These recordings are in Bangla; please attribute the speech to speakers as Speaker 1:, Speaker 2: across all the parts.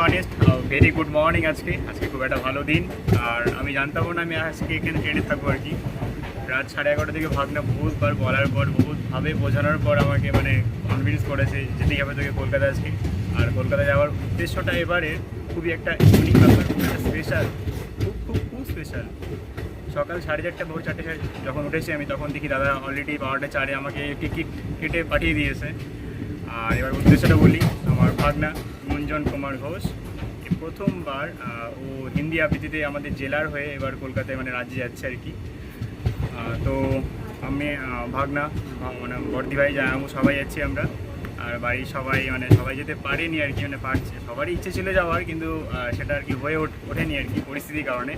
Speaker 1: Honest very good morning. আজকে খুব একটা ভালো দিন। আর আমি জানতামও না আমি আজকে এখানে ট্রেনে থাকবো আর কি। রাত 11:30 থেকে ভাগনা বহুতবার বলার পর, বহুতভাবে বোঝানোর পর আমাকে মানে কনভিন্স করেছে যেতেই হবে তোকে কলকাতা আজকে। আর কলকাতা যাওয়ার উদ্দেশ্যটা এবারে খুবই একটা ইউনিক ব্যাপার, খুব একটা স্পেশাল, খুব স্পেশাল। সকাল 4:30 ভোর 4টে যখন উঠেছি আমি, তখন দেখি দাদা অলরেডি 12টা 4-এ আমাকে টিকিট কেটে পাঠিয়ে দিয়েছে। আর এবার উদ্দেশ্যটা বলি, আমার ভাগনা গুঞ্জন কুমার ঘোষ প্রথমবার ও হিন্দি আবৃত্তিতে আমাদের জেলার হয়ে এবার কলকাতায় মানে রাজ্যে যাচ্ছে আর কি। তো আমি ভাগনা মানে বর্দি ভাই জানাবো সবাই যাচ্ছি আমরা। আর বাড়ির সবাই মানে সবাই যেতে পারেনি আর কি, মানে পারছে, সবারই ইচ্ছে ছিল যাওয়ার, কিন্তু সেটা আর কি হয়ে ওঠেনি আর কি পরিস্থিতির কারণে।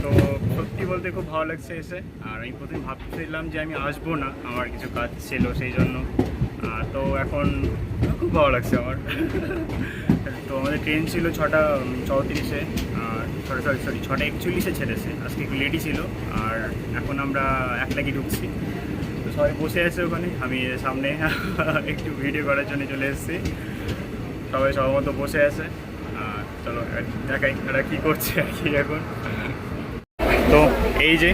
Speaker 1: তো সত্যি বলতে খুব ভালো লাগছে এসে। আর আমি প্রথমে ভাবছিলাম যে আমি আসবো না, আমার কিছু কাজ ছিল সেই জন্য। তো এখন খুব ভালো লাগছে আমার। তো আমাদের ট্রেন ছিল 6:34-এ, 6:41-এ ছেড়েছে, আজকে একটু লেটই ছিল। আর এখন আমরা একলাগি ঢুকছি। তো সবাই বসে আছে ওখানে, আমি সামনে একটু ভিডিও করার জন্য চলে এসেছি। সবাই সবার বসে আছে। চলো দেখাই তারা কী করছে আর কি এখন। তো এই যে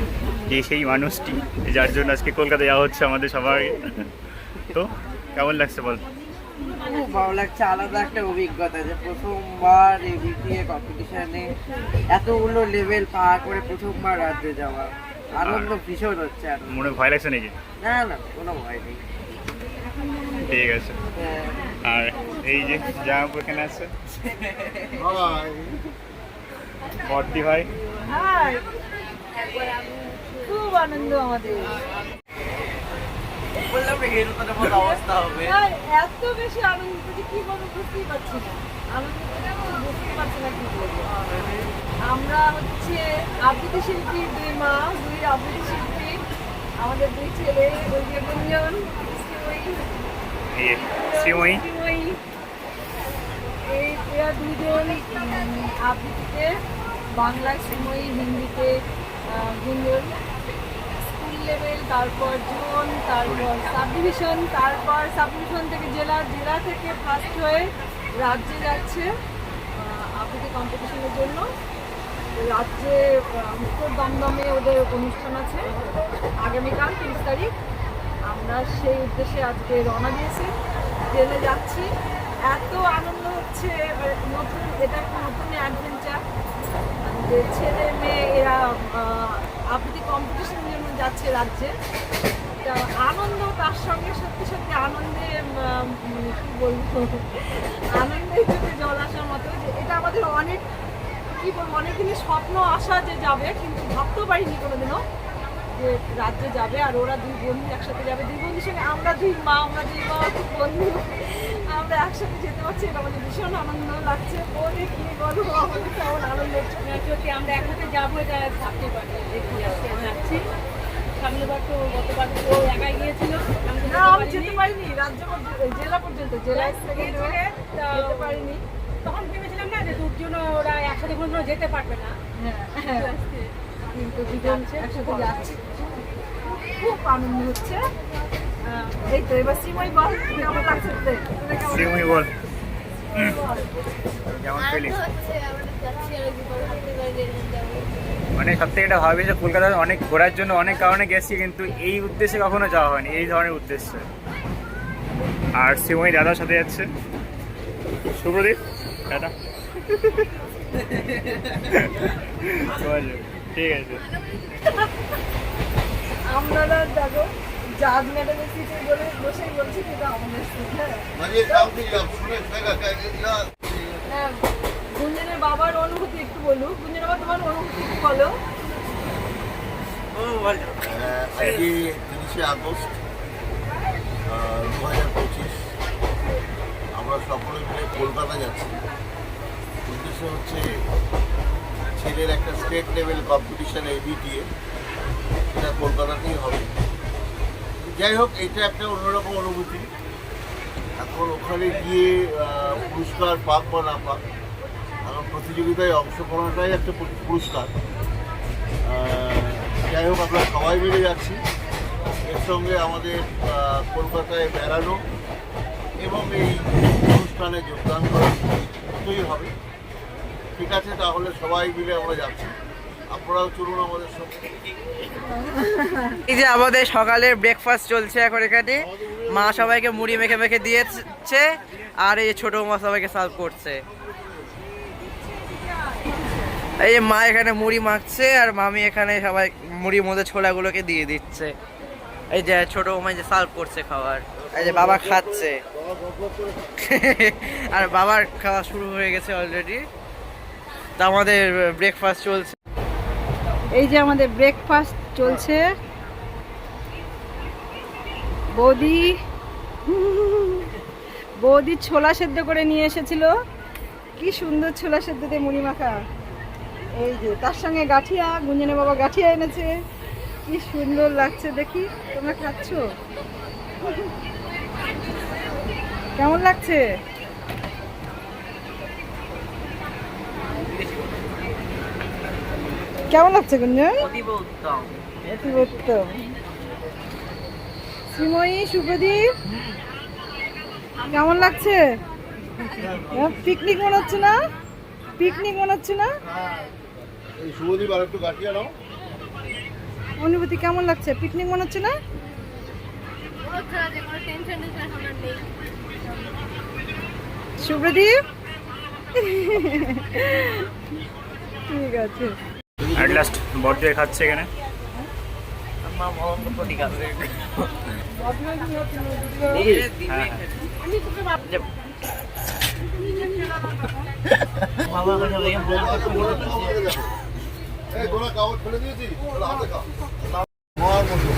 Speaker 1: সেই মানুষটি যার জন্য আজকে কলকাতা যাওয়া হচ্ছে আমাদের সবাই। তো কেমন লাগছে বল?
Speaker 2: খুব ভালো লাগছে, আলাদা একটা অভিজ্ঞতা যে প্রথমবার এই বিটিএ কম্পিটিশনে এতগুলো লেভেল পার করে প্রথমবার রাজ্যে যাওয়া, আনন্দ ভীষণ হচ্ছে। আর
Speaker 1: মনে ভয় লাগছে নাকি?
Speaker 2: না না, কোনো ভয় নেই।
Speaker 1: ঠিক আছে। আর এই যে জামাপু এখানে আছে, বর্দি ভাই।
Speaker 3: খুব আনন্দ আমাদের,
Speaker 2: অবস্থা হবে
Speaker 3: এত বেশি আনন্দ যে কি বলবো বুঝতেই পারছি না। আনন্দটা বুঝতে পারছি না কি বলবো। আমরা হচ্ছে আবৃত্তি শিল্পী, দুই আবৃত্তি শিল্পী, আমাদের 2 ছেলে, ওই যে গুঞ্জন,
Speaker 1: শ্রীময়ী,
Speaker 3: এই এরা 2জন আবৃত্তিতে, বাংলায় শ্রীময়ী, হিন্দিতে গুঞ্জন। স্কুল লেভেল, তারপর জোন, তারপর সাব ডিভিশন, তারপর সাব ডিভিশন থেকে জেলা থেকে ফার্স্ট হয়ে রাজ্যে যাচ্ছে আবৃত্তি কম্পিটিশনের জন্য। রাজ্যে উত্তর দমদমে ওদের অনুষ্ঠান আছে আগামীকাল 30 তারিখ। আমরা সেই উদ্দেশ্যে আজকে রওনা দিয়েছি, ট্রেনে যাচ্ছি। এত আনন্দ হচ্ছে, নতুন, এটা একটা নতুন অ্যাডভেঞ্চার। যে ছেলে মেয়ে এরা আবৃত্তি কম্পিটিশনের জন্য যাচ্ছে রাজ্যে, আনন্দ, তার সঙ্গে সত্যি সত্যি আনন্দে কী বলবো, আনন্দের চোখে জল আসার মতো। যে এটা আমাদের অনেক কী বলবো, অনেক দিনের স্বপ্ন আসা যে যাবে, কিন্তু ভাবতেও পারিনি কোনোদিনও যে রাজ্যে যাবে। আর ওরা 2 বন্ধু একসাথে যাবে, 2 বন্ধুর সঙ্গে আমরা 2 মা, খুব বন্ধু, আমরা একসাথে যেতে পারছি, এটা আমাদের ভীষণ আনন্দ লাগছে। বলে কি বলবো, আমাদের কেমন আনন্দ হচ্ছে সত্যি। আমরা একসাথে যাবো, এটা ভাবতে পারি। যাচ্ছি সামনেবার তো গতবার ও একাই গিয়েছিল, আমি যেতে পারিনি রাজ্য জেলা পর্যন্ত, জেলা থেকে যেতে পারিনি। তখন ভেবেছিলাম না যে 2 জন ওরা একসাথে কোনো যেতে পারবে না, কিন্তু 2 জন একসাথে যাচ্ছে, খুব আনন্দ হচ্ছে। এই তো এবার শ্রীময়ী বল, কেমন লাগছে?
Speaker 1: শ্রীময়ী বল, কেমন ফিলিং? মানে সব থেকে এটা ভাবি যে কলকাতায় অনেক ঘোরার জন্য অনেক কারণে গেছি, কিন্তু এই উদ্দেশ্যে কখনো যাওয়া হয়নি, এই ধরনের উদ্দেশ্যে। আর শ্রীময়ী দাদার সাথে যাচ্ছে, সুপ্রদীপ দাদা। ঠিক আছে,
Speaker 3: আপনারা দেখো জাজ ম্যাডামের সিটে বলে বসেই বলছি, কিন্তু আমাদের সিট। হ্যাঁ, গুঞ্জনের বাবার অনুভূতি একটু বলু। গুঞ্জনের বাবা, তোমার অনুভূতি একটু বলো।
Speaker 4: আজকে 30শে আগস্ট 2025, আমরা সকলে মিলে কলকাতা যাচ্ছি। উদ্দেশ্য হচ্ছে ছেলের একটা স্টেট লেভেল কম্পিটিশন বিটিএ, এটা কলকাতাতেই হবে। যাই হোক, এটা একটা অন্যরকম অনুভূতি। এখন ওখানে গিয়ে পুরস্কার পাক বা না পাক, এখন প্রতিযোগিতায় অংশগ্রহণটাই একটা পুরস্কার। যাই হোক, আমরা সবাই মিলে যাচ্ছি। এর সঙ্গে আমাদের কলকাতায় বেড়ানো এবং এই অনুষ্ঠানে যোগদান করা করতেই হবে। ঠিক আছে, তাহলে সবাই মিলে আমরা যাচ্ছি, আপনারাও চলুন আমাদের সঙ্গে।
Speaker 2: এই যে আমাদের সকালের ব্রেকফাস্ট চলছে এখন এখানে, মা সবাইকে মুড়ি মেখে মেখে দিয়েছে আর এই ছোট মা সবাইকে সার্ভ করছে। এই যে মা এখানে মুড়ি মাখছে আর মামি এখানে সবাই মুড়ির মধ্যে ছোলাগুলোকে দিয়ে দিচ্ছে। এই যে ছোট মা যে সার্ভ করছে খাবার, এই যে বাবা খাচ্ছে আর বাবার খাওয়া শুরু হয়ে গেছে অলরেডি। তা আমাদের ব্রেকফাস্ট চলছে।
Speaker 3: এই যে আমাদের ব্রেকফাস্ট চলছে। বৌদি ছোলা সেদ্ধ করে নিয়ে এসেছিল, কি সুন্দর ছোলা সেদ্ধ দিয়ে মুড়ি মাখা। এই যে তার সঙ্গে গাঠিয়া, গুঞ্জনের বাবা গাঠিয়া এনেছে, কি সুন্দর লাগছে। দেখি তোমরা খাচ্ছ, কেমন লাগছে? কেমন লাগছে গুঞ্জন? অতীব উত্তম। শ্রীময়ী, শুভদীপ, কেমন লাগছে? পিকনিক মনে হচ্ছে না? পিকনিক মনে হচ্ছে না?
Speaker 4: এই শুভদীপ আর একটু গাঠিয়া নাও।
Speaker 3: অনুভূতি কেমন লাগছে? পিকনিক মনে হচ্ছে না? শুভদীপ ঠিক আছে।
Speaker 1: অ্যাট লাস্ট বর্দি খাচ্ছে এখানে।
Speaker 4: এই গোলা কাগজ ফেলে দিয়েছি, হাতে খাও মার মতো।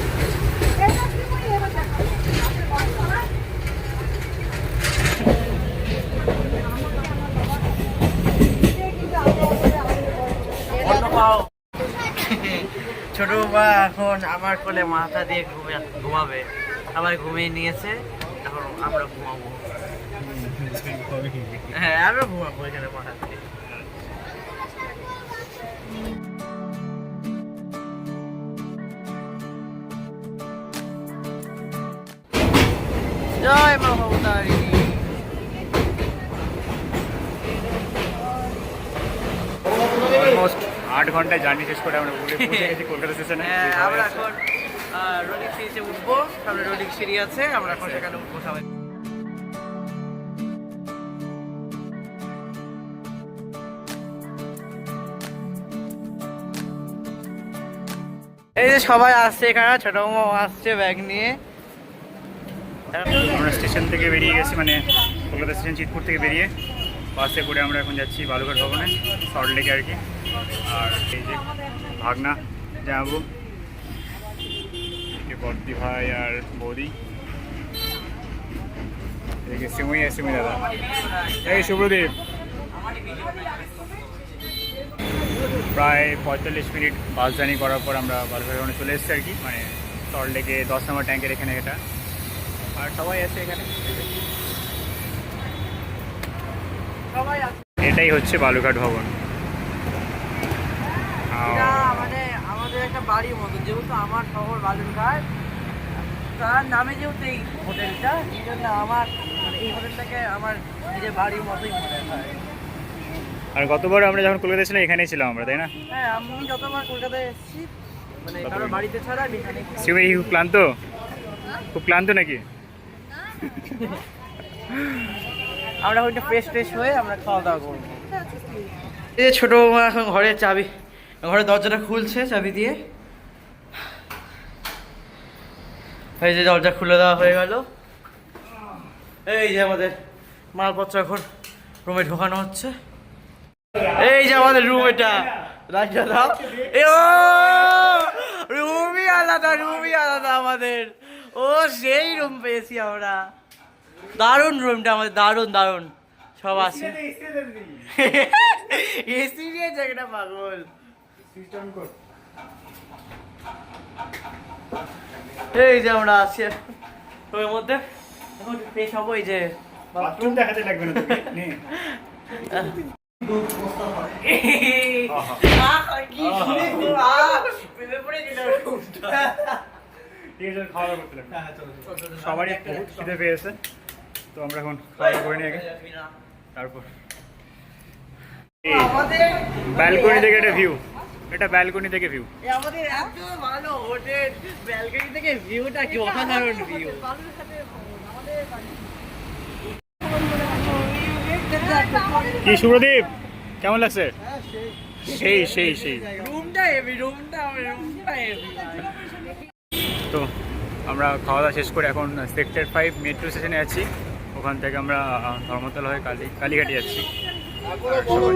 Speaker 2: ছোট মা এখন আমার কোলে মাথা দিয়ে ঘুমাবে, সবাই ঘুমিয়ে নিয়েছে, এখন আমরা ঘুমাবো। হ্যাঁ, আমরা ঘুমাবো এখানে মাথা দিয়ে। জয় মা ভবতারিণী।
Speaker 1: অলমোস্ট 8 ঘন্টায় জার্নি শেষ করে আমরা পৌঁছে গেছি কলকাতা স্টেশনে।
Speaker 2: আমরা এখন রোডিং সিরিজে উঠবো, সামনে রোডিং সিঁড়ি আছে, আমরা এখন সেখানে উঠবো সবাই। এই যে সবাই আসছে এখানে, ছোট মামা আসছে ব্যাগ নিয়ে।
Speaker 1: আমরা স্টেশন থেকে বেরিয়ে গেছি, মানে কলকাতা স্টেশন চিতপুর থেকে বেরিয়ে বাসে করে আমরা এখন যাচ্ছি বালুঘাট ভবনে, সল্টলেকে আর কি। আর এই যে ভাগনা যাবো, বর্দি ভাই আর বৌদি, এদিকে সিমুই আর সিমুই দাদা, এই শুভদীপ। প্রায় 45 মিনিট বাস জার্নি করার পর আমরা বালুঘাট ভবনে চলে এসেছি আর কি, মানে সল্টলেকে 10 নম্বর ট্যাঙ্কের এখানে এটা। আর সবাই আছে এখানে, এটাই হচ্ছে বালুঘাট ভবন।
Speaker 2: এটা মানে আমাদের একটা বাড়ির মতো, যেহেতু আমার শহর বালুরঘাট, তার নামে যেহেতু এই হোটেলটা, এই জন্য আমার মানে এই হোটেলটাকে আমার নিজের বাড়ির মতোই মনে হয়।
Speaker 1: আর গতবার আমরা যখন কলকাতা ছিলাম এখানেই ছিলাম আমরা, তাই না?
Speaker 2: হ্যাঁ, আমি যতবার কলকাতায় এসেছি মানে কারো বাড়িতে ছাড়া আমি এখানে।
Speaker 1: শিবই খুব ক্লান্ত, খুব ক্লান্ত নাকি?
Speaker 2: আমরা ওইটা ফ্রেশ হয়ে আমরা খাওয়া দাওয়া করবো। এই যে ছোট মা এখন ঘরের চাবি, ঘরের দরজাটা খুলছে চাবি দিয়ে। এই যে দরজা খুলে দেওয়া হয়ে গেল। এই যে আমাদের মালপত্র এখন রুমে ঢোকানো হচ্ছে। এই যে আমাদের রুম, এটা রাখিয়া দাও। রুমই আলাদা, রুমই আলাদা আমাদের। ও সেই রুম পেয়েছি আমরা, দারুণ রুমটা আমাদের, দারুণ দারুণ। সব আছে, এসি নিয়ে জায়গাটা পাগল। এই যে আমরা আছি রুমের মধ্যে, এখন ফ্রেশ হবো। এই যে
Speaker 1: বাথরুম দেখাতে লাগবে না তোকে, নে। খাওয়া করতে লাগবে, সবারই খিদে পেয়েছে, তো আমরা এখন খাওয়া করে নিয়ে আগে তারপর
Speaker 2: আমাদের
Speaker 1: ব্যালকনি থেকে একটা ভিউ, এটা ব্যালকনি থেকে ভিউ।
Speaker 2: আমাদের এত ভালো হোটেল, ব্যালকনি থেকে ভিউটা কি অসাধারণ ভিউ।
Speaker 1: কি সুপ্রদীপ, কেমন লাগছে? সেই সেই সেই
Speaker 2: রুমটা হেভি, রুমটা হেভি।
Speaker 1: তো আমরা খাওয়া দাওয়া শেষ করে এখন সেক্টর 5 মেট্রো স্টেশনে আছি। ওখান থেকে আমরা ধর্মতলা হয়ে কালীঘাটে যাচ্ছি। আর সবাই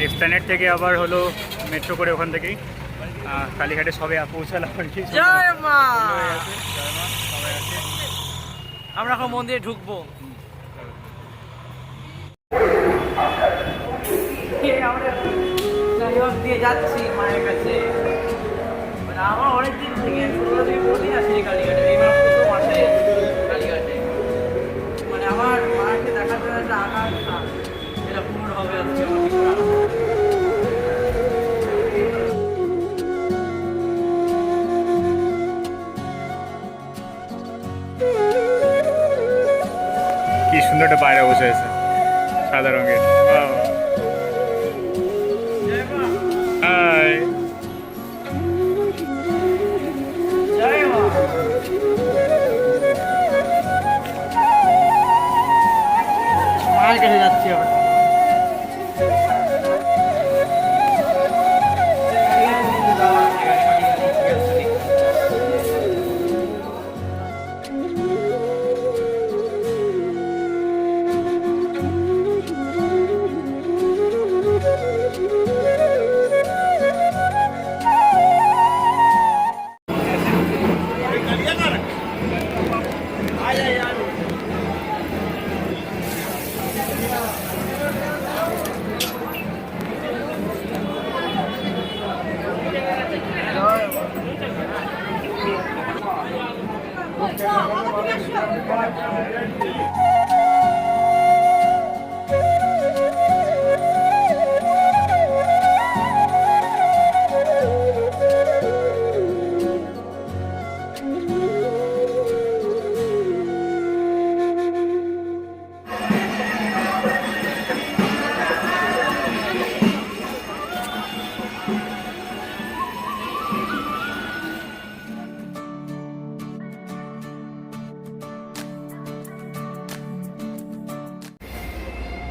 Speaker 1: এক্সপ্ল্যানেড থেকে আবার হলো মেট্রো করে ওখান থেকেই কালীঘাটে সবে পৌঁছালাম আর কি।
Speaker 2: জয় মা।
Speaker 1: জয় মা, সবাই আছে।
Speaker 2: আমরা এখন মন্দিরে ঢুকবো। আমরা যাইহোক দিয়ে যাচ্ছি মায়ের কাছে। মানে আমার অনেকদিন থেকে ছোটবেলা থেকে বলি আসি কালীঘাটে, এইবার প্রথম আসে কালীঘাটে। মানে আমার মাকে দেখার জন্য একটা আকাঙ্ক্ষা, এটা পূর্ণ হবে হচ্ছে আমার ভীষণ আনন্দ।
Speaker 1: কি সুন্দর একটা পায়রা বসে আছে সাদা রঙের। হাই,
Speaker 2: জয় মা। মায়ের কাছে যাচ্ছি আমরা।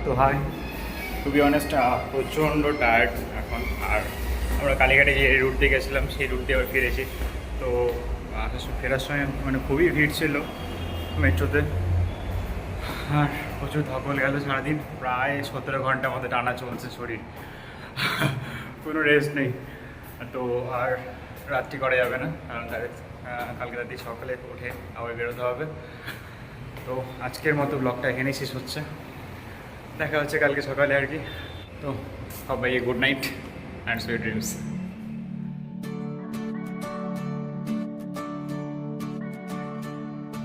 Speaker 1: তো হাই, টু বি অনেস্ট প্রচণ্ড টায়ার্ড এখন। আর আমরা কালীঘাটে যে রুট দিয়ে গেছিলাম সেই রুট দিয়ে আবার ফিরেছি। তো ফেরার সময় মানে খুবই ভিড় ছিল মেট্রোতে, আর প্রচুর ধকল গেল সারাদিন। প্রায় 17 ঘন্টার মতো টানা চলছে শরীর, কোনো রেস্ট নেই। তো আর রাত্রি করা যাবে না, কারণ কালকে রাত্রি সকালে উঠে আবার বেরোতে হবে। তো আজকের মতো ব্লগটা এখানেই শেষ হচ্ছে, দেখা হচ্ছে কালকে সকালে আর কি। তো সবাই good night and sweet dreams.